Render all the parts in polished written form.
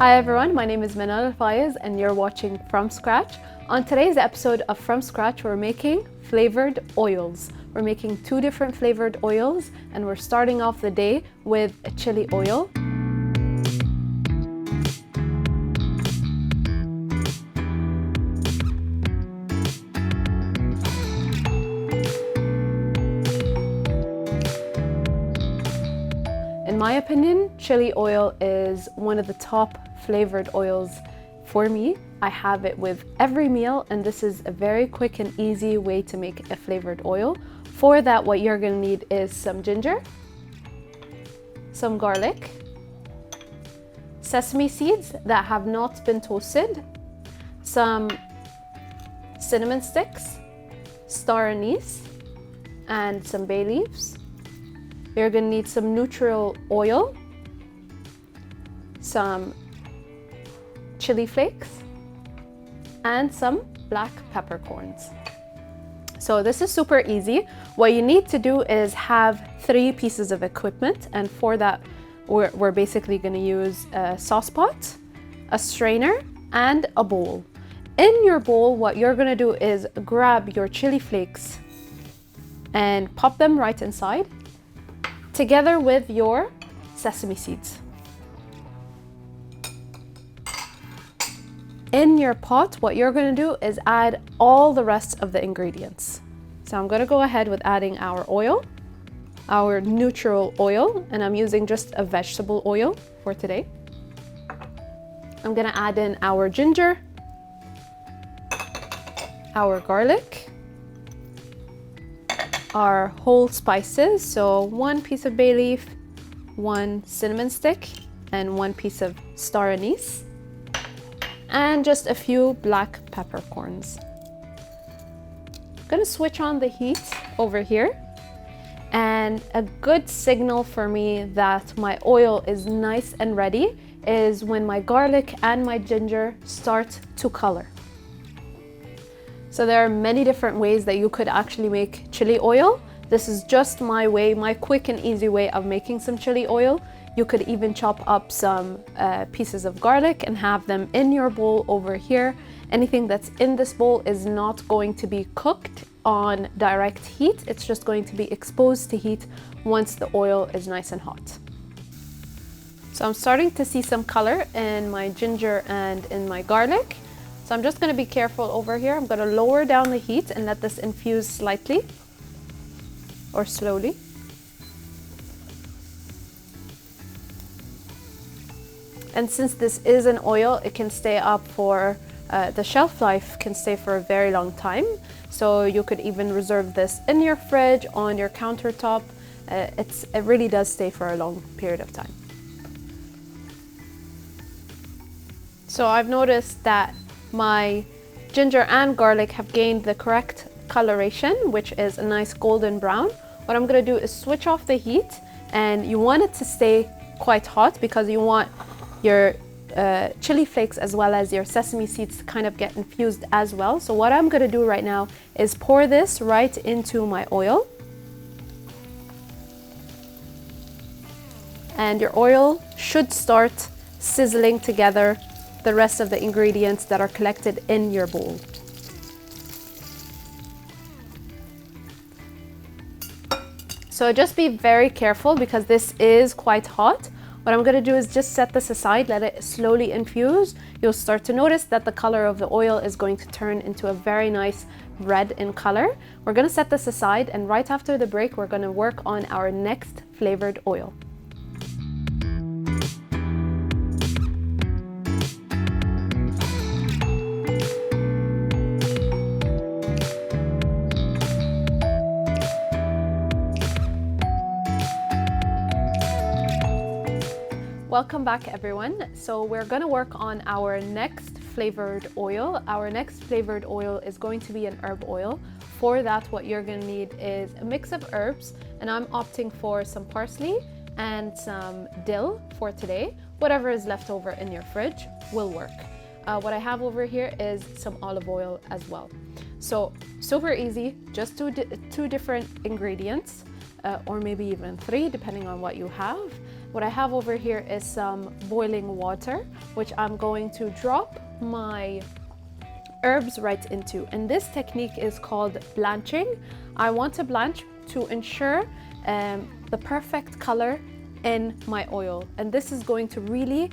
Hi everyone, my name is Manal Al-Fayez and you're watching From Scratch. On today's episode of From Scratch, we're making flavored oils. We're making 2 different flavored oils and we're starting off the day with a chili oil. In my opinion, chili oil is one of the top flavored oils for me. I have it with every meal and this is a very quick and easy way to make a flavored oil. For that, what you're going to need is some ginger, some garlic, sesame seeds that have not been toasted, some cinnamon sticks, star anise, and some bay leaves. You're going to need some neutral oil, some chili flakes, and some black peppercorns. So this is super easy. What you need to do is have 3 pieces of equipment, and for that we're basically going to use a sauce pot, a strainer, and a bowl. In your bowl, what you're going to do is grab your chili flakes and pop them right inside, together with your sesame seeds. In your pot, what you're going to do is add all the rest of the ingredients. So I'm going to go ahead with adding our oil, our neutral oil, and I'm using just a vegetable oil for today. I'm going to add in our ginger, our garlic, our whole spices, so 1 piece of bay leaf, 1 cinnamon stick, and 1 piece of star anise, and just a few black peppercorns. I'm gonna switch on the heat over here, and a good signal for me that my oil is nice and ready is when my garlic and my ginger start to color. So there are many different ways that you could actually make chili oil. This is just my way, my quick and easy way of making some chili oil. You could even chop up some pieces of garlic and have them in your bowl over here. Anything that's in this bowl is not going to be cooked on direct heat. It's just going to be exposed to heat once the oil is nice and hot. So I'm starting to see some color in my ginger and in my garlic. So I'm just going to be careful over here. I'm going to lower down the heat and let this infuse slightly or slowly. And since this is an oil, it can stay up for, the shelf life can stay for a very long time. So you could even reserve this in your fridge, on your countertop. It really does stay for a long period of time. So I've noticed that my ginger and garlic have gained the correct coloration, which is a nice golden brown. What I'm going to do is switch off the heat, and you want it to stay quite hot because you want your chili flakes as well as your sesame seeds to kind of get infused as well. So what I'm going to do right now is pour this right into my oil. And your oil should start sizzling together the rest of the ingredients that are collected in your bowl. So just be very careful because this is quite hot. What I'm going to do is just set this aside, let it slowly infuse. You'll start to notice that the color of the oil is going to turn into a very nice red in color. We're going to set this aside, and right after the break, we're going to work on our next flavored oil. Welcome back everyone. So we're going to work on our next flavored oil. Our next flavored oil is going to be an herb oil. For that, what you're going to need is a mix of herbs, and I'm opting for some parsley and some dill for today. Whatever is left over in your fridge will work. What I have over here is some olive oil as well. So super easy, just two different ingredients, or maybe even 3 depending on what you have. What I have over here is some boiling water, which I'm going to drop my herbs right into. And this technique is called blanching. I want to blanch to ensure the perfect color in my oil. And this is going to really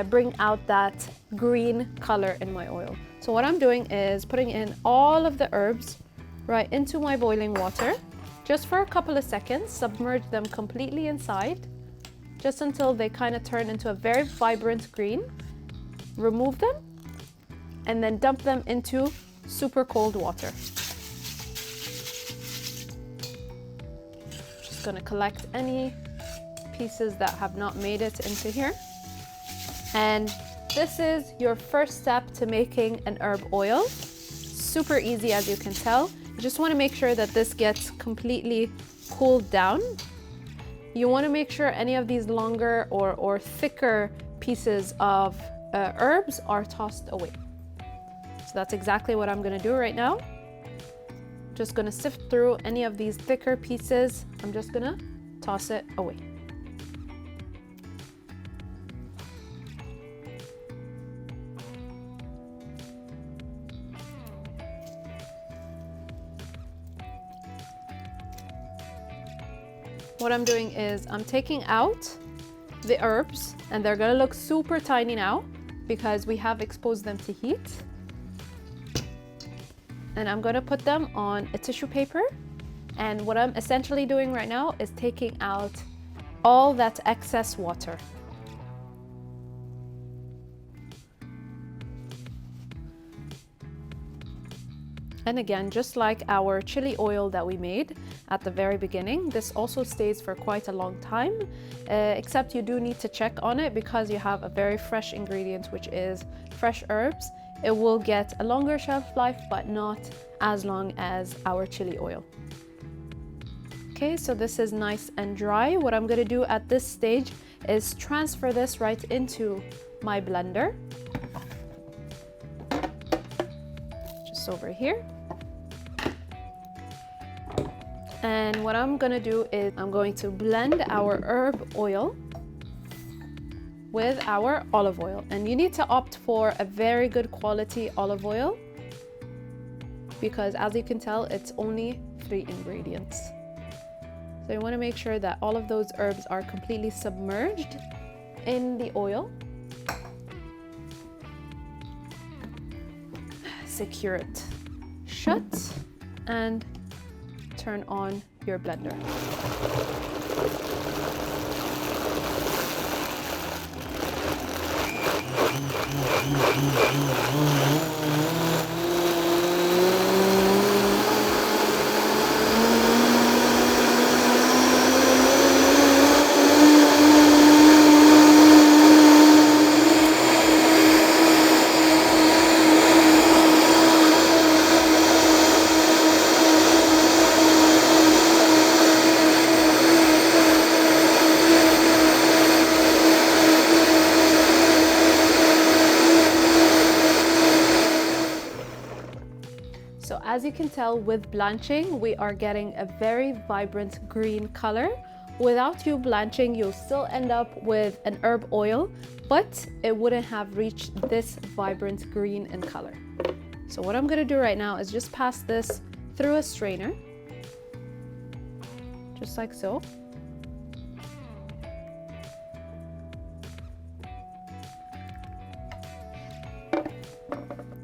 bring out that green color in my oil. So what I'm doing is putting in all of the herbs right into my boiling water, just for a couple of seconds, submerge them completely inside, just until they kind of turn into a very vibrant green. Remove them, and then dump them into super cold water. Just gonna collect any pieces that have not made it into here. And this is your first step to making an herb oil. Super easy, as you can tell. You just wanna make sure that this gets completely cooled down. You wanna make sure any of these longer or thicker pieces of herbs are tossed away. So that's exactly what I'm gonna do right now. Just gonna sift through any of these thicker pieces. I'm just gonna toss it away. What I'm doing is I'm taking out the herbs, and they're gonna look super tiny now because we have exposed them to heat. And I'm gonna put them on a tissue paper. And what I'm essentially doing right now is taking out all that excess water. And again, just like our chili oil that we made at the very beginning, this also stays for quite a long time, except you do need to check on it because you have a very fresh ingredient, which is fresh herbs. It will get a longer shelf life, but not as long as our chili oil. Okay, so this is nice and dry. What I'm gonna do at this stage is transfer this right into my blender. Just over here. And what I'm gonna do is I'm going to blend our herb oil with our olive oil. And you need to opt for a very good quality olive oil because, as you can tell, it's only 3 ingredients. So you want to make sure that all of those herbs are completely submerged in the oil. Secure it shut and turn on your blender. So as you can tell, with blanching, we are getting a very vibrant green color. Without you blanching, you'll still end up with an herb oil, but it wouldn't have reached this vibrant green in color. So what I'm gonna do right now is just pass this through a strainer, just like so.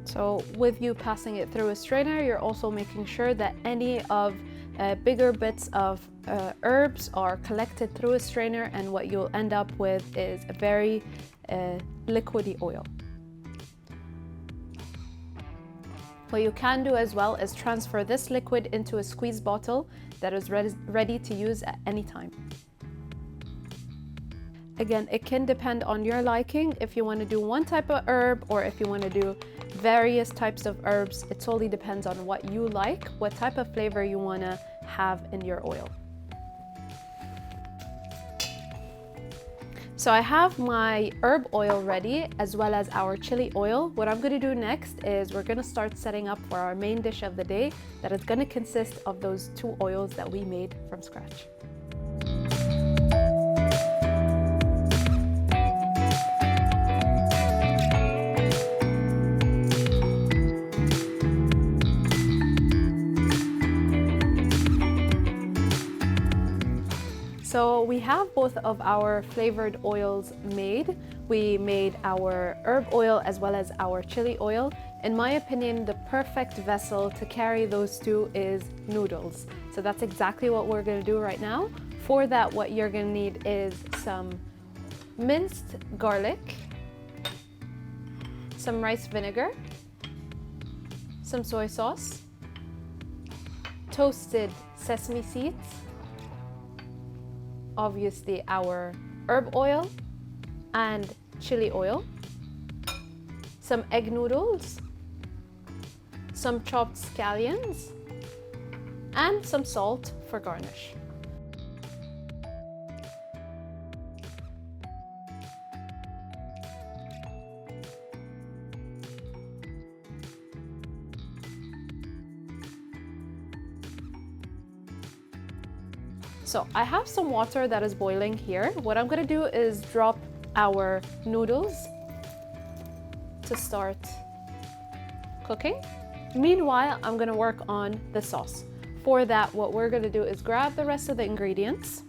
So with you passing it through a strainer, you're also making sure that any of bigger bits of herbs are collected through a strainer, and what you'll end up with is a very liquidy oil. What you can do as well is transfer this liquid into a squeeze bottle that is ready to use at any time. Again, it can depend on your liking. If you want to do one type of herb or if you want to do various types of herbs, it totally depends on what you like, what type of flavor you want to have in your oil. So I have my herb oil ready, as well as our chili oil. What I'm going to do next is we're going to start setting up for our main dish of the day that is going to consist of those 2 oils that we made from scratch. So we have both of our flavored oils made. We made our herb oil as well as our chili oil. In my opinion, the perfect vessel to carry those two is noodles. So that's exactly what we're gonna do right now. For that, what you're gonna need is some minced garlic, some rice vinegar, some soy sauce, toasted sesame seeds, obviously our herb oil and chili oil, some egg noodles, some chopped scallions, and some salt for garnish. So I have some water that is boiling here. What I'm gonna do is drop our noodles to start cooking. Meanwhile, I'm gonna work on the sauce. For that, what we're gonna do is grab the rest of the ingredients.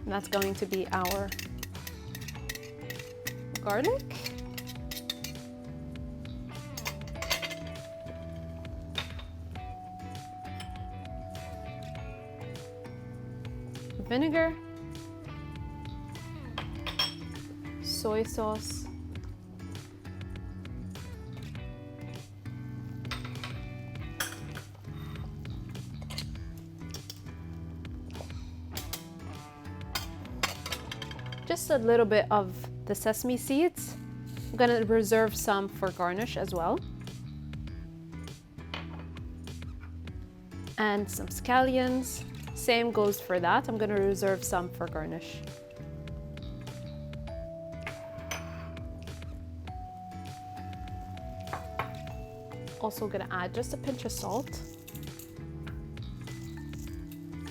And that's going to be our garlic, vinegar, soy sauce, just a little bit of the sesame seeds. I'm gonna reserve some for garnish as well. And some scallions. Same goes for that. I'm gonna reserve some for garnish. Also gonna add just a pinch of salt.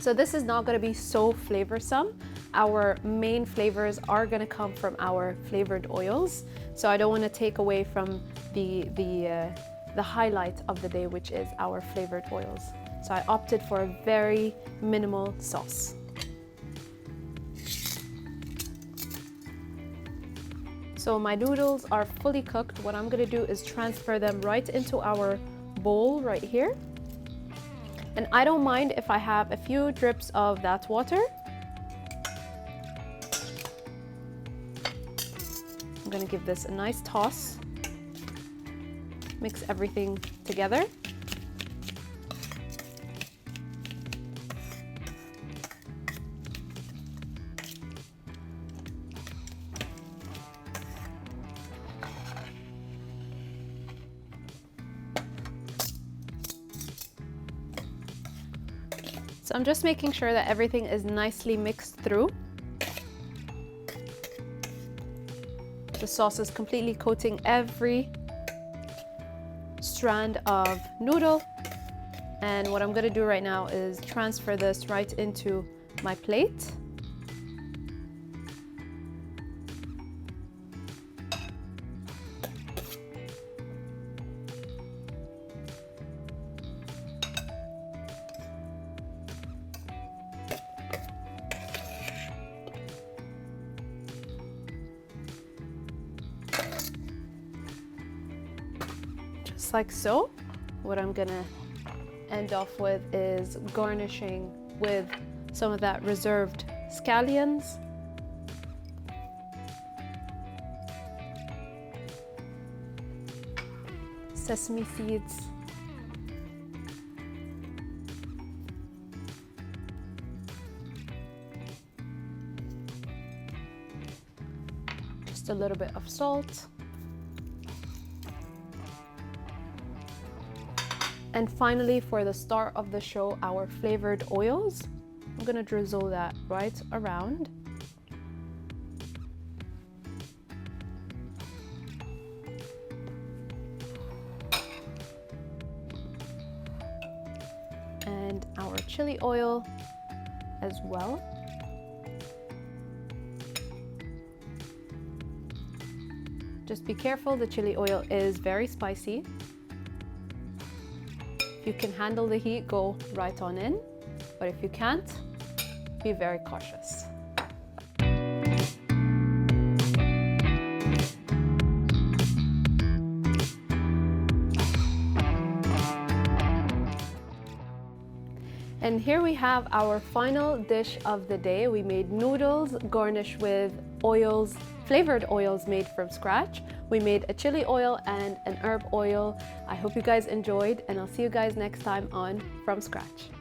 So this is not gonna be so flavorsome. Our main flavors are gonna come from our flavored oils. So I don't wanna take away from the highlight of the day, which is our flavored oils. So I opted for a very minimal sauce. So my noodles are fully cooked. What I'm gonna do is transfer them right into our bowl right here. And I don't mind if I have a few drips of that water. I'm gonna give this a nice toss. Mix everything together. So I'm just making sure that everything is nicely mixed through. The sauce is completely coating every strand of noodle. And what I'm gonna do right now is transfer this right into my plate. Just like so. What I'm gonna end off with is garnishing with some of that reserved scallions. Sesame seeds. Just a little bit of salt. And finally, for the star of the show, our flavored oils. I'm gonna drizzle that right around. And our chili oil as well. Just be careful, the chili oil is very spicy. If you can handle the heat, go right on in. But if you can't, be very cautious. And here we have our final dish of the day. We made noodles garnished with oils, flavored oils made from scratch. We made a chili oil and an herb oil. I hope you guys enjoyed, and I'll see you guys next time on From Scratch.